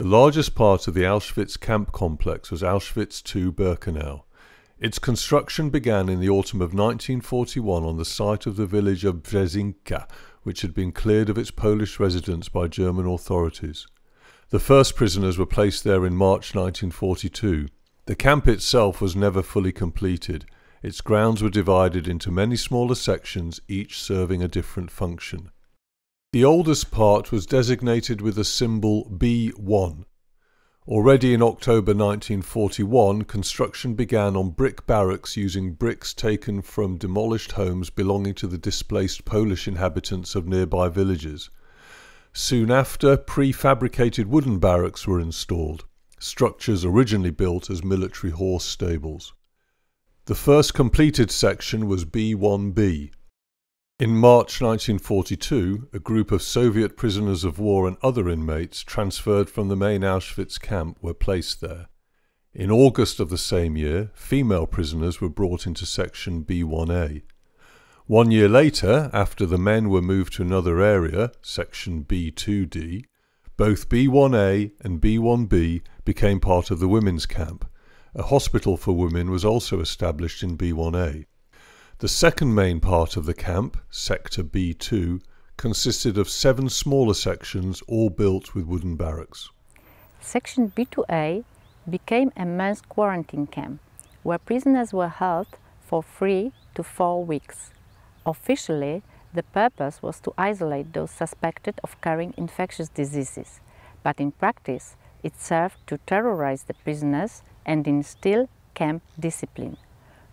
The largest part of the Auschwitz camp complex was Auschwitz II-Birkenau. Its construction began in the autumn of 1941 on the site of the village of Brzezinka, which had been cleared of its Polish residents by German authorities. The first prisoners were placed there in March 1942. The camp itself was never fully completed. Its grounds were divided into many smaller sections, each serving a different function. The oldest part was designated with the symbol B1. Already in October 1941, construction began on brick barracks using bricks taken from demolished homes belonging to the displaced Polish inhabitants of nearby villages. Soon after, prefabricated wooden barracks were installed, structures originally built as military horse stables. The first completed section was B1B. In March 1942, a group of Soviet prisoners of war and other inmates transferred from the main Auschwitz camp were placed there. In August of the same year, female prisoners were brought into section B1A. 1 year later, after the men were moved to another area, section B2D, both B1A and B1B became part of the women's camp. A hospital for women was also established in B1A. The second main part of the camp, sector B2, consisted of 7 smaller sections, all built with wooden barracks. Section B2A became a men's quarantine camp, where prisoners were held for 3 to 4 weeks. Officially, the purpose was to isolate those suspected of carrying infectious diseases, but in practice it served to terrorize the prisoners and instill camp discipline.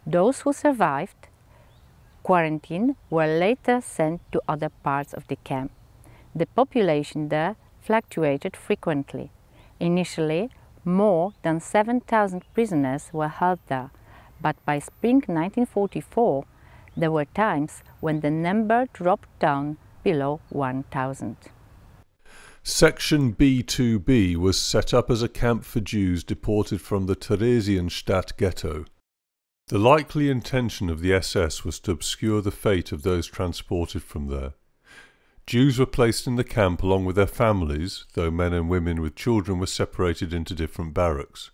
Those who survived quarantine were later sent to other parts of the camp. The population there fluctuated frequently. Initially, more than 7,000 prisoners were held there, but by spring 1944, there were times when the number dropped down below 1,000. Section B2B was set up as a camp for Jews deported from the Theresienstadt ghetto. The likely intention of the SS was to obscure the fate of those transported from there. Jews were placed in the camp along with their families, though men and women with children were separated into different barracks.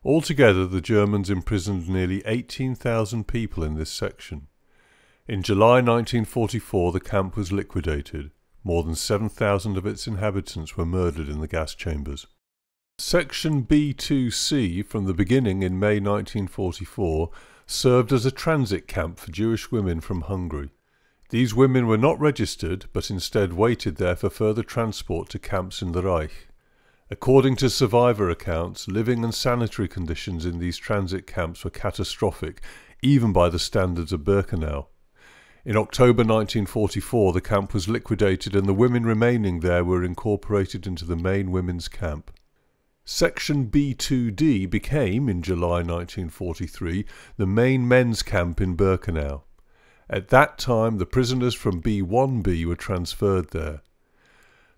Altogether, the Germans imprisoned nearly 18,000 people in this section. In July 1944, the camp was liquidated. More than 7,000 of its inhabitants were murdered in the gas chambers. Section B2C, from the beginning in May 1944, served as a transit camp for Jewish women from Hungary. These women were not registered, but instead waited there for further transport to camps in the Reich. According to survivor accounts, living and sanitary conditions in these transit camps were catastrophic, even by the standards of Birkenau. In October 1944, the camp was liquidated and the women remaining there were incorporated into the main women's camp. Section B2D became, in July 1943, the main men's camp in Birkenau. At that time, the prisoners from B1B were transferred there.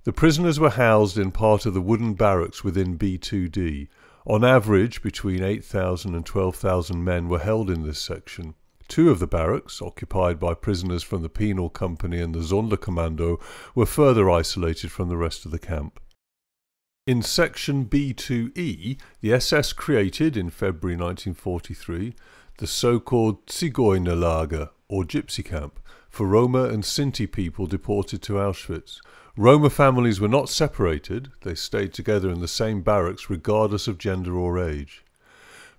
The prisoners were housed in part of the wooden barracks within B2D. On average, between 8,000 and 12,000 men were held in this section. 2 of the barracks, occupied by prisoners from the Penal Company and the Sonderkommando, were further isolated from the rest of the camp. In section B2E, the SS created, in February 1943, the so-called Zigeunerlager, or gypsy camp, for Roma and Sinti people deported to Auschwitz. Roma families were not separated, they stayed together in the same barracks regardless of gender or age.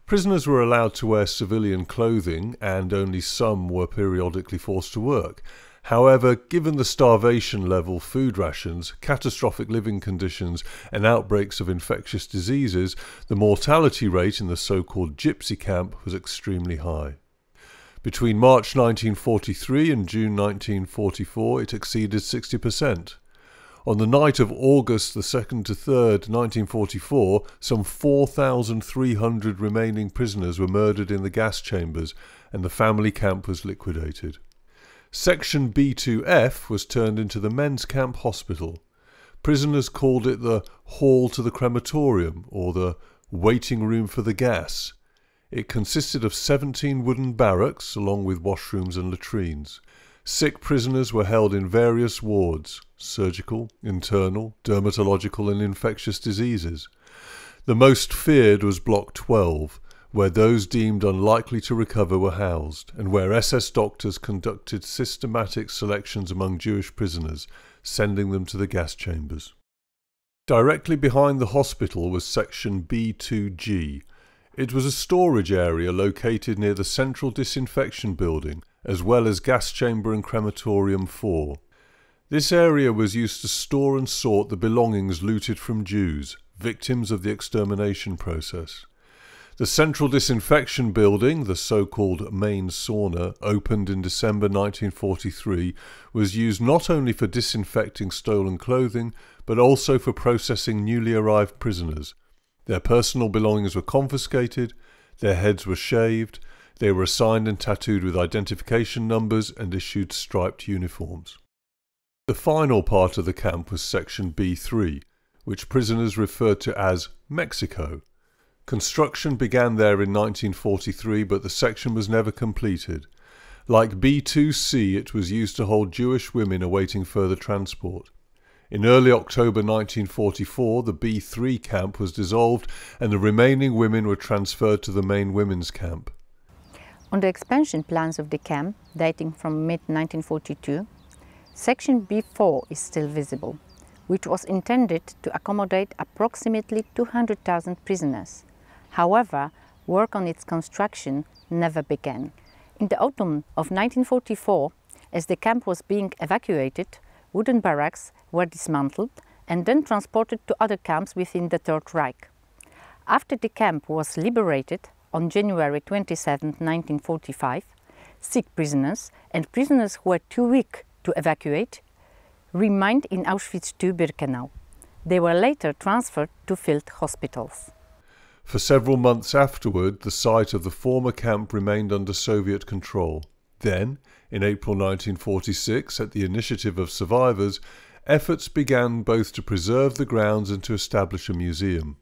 Prisoners were allowed to wear civilian clothing, and only some were periodically forced to work. However, given the starvation level, food rations, catastrophic living conditions, and outbreaks of infectious diseases, the mortality rate in the so-called gypsy camp was extremely high. Between March 1943 and June 1944, it exceeded 60%. On the night of August 2nd to 3rd, 1944, some 4,300 remaining prisoners were murdered in the gas chambers, and the family camp was liquidated. Section B2F was turned into the men's camp hospital. Prisoners called it the hall to the crematorium, or the waiting room for the gas. It consisted of 17 wooden barracks, along with washrooms and latrines. Sick prisoners were held in various wards: surgical, internal, dermatological and infectious diseases. The most feared was Block 12, where those deemed unlikely to recover were housed, and where SS doctors conducted systematic selections among Jewish prisoners, sending them to the gas chambers. Directly behind the hospital was Section B2G. It was a storage area located near the Central Disinfection Building, as well as Gas Chamber and Crematorium 4. This area was used to store and sort the belongings looted from Jews, victims of the extermination process. The Central Disinfection Building, the so-called main sauna, opened in December 1943, was used not only for disinfecting stolen clothing, but also for processing newly arrived prisoners. Their personal belongings were confiscated, their heads were shaved, they were assigned and tattooed with identification numbers and issued striped uniforms. The final part of the camp was Section B3, which prisoners referred to as Mexico. Construction began there in 1943, but the section was never completed. Like B2C, it was used to hold Jewish women awaiting further transport. In early October 1944, the B3 camp was dissolved and the remaining women were transferred to the main women's camp. On the expansion plans of the camp, dating from mid-1942, Section B4 is still visible, which was intended to accommodate approximately 200,000 prisoners. However, work on its construction never began. In the autumn of 1944, as the camp was being evacuated, wooden barracks were dismantled and then transported to other camps within the Third Reich. After the camp was liberated on January 27, 1945, sick prisoners and prisoners who were too weak to evacuate remained in Auschwitz II-Birkenau. They were later transferred to field hospitals. For several months afterward, the site of the former camp remained under Soviet control. Then, in April 1946, at the initiative of survivors, efforts began both to preserve the grounds and to establish a museum.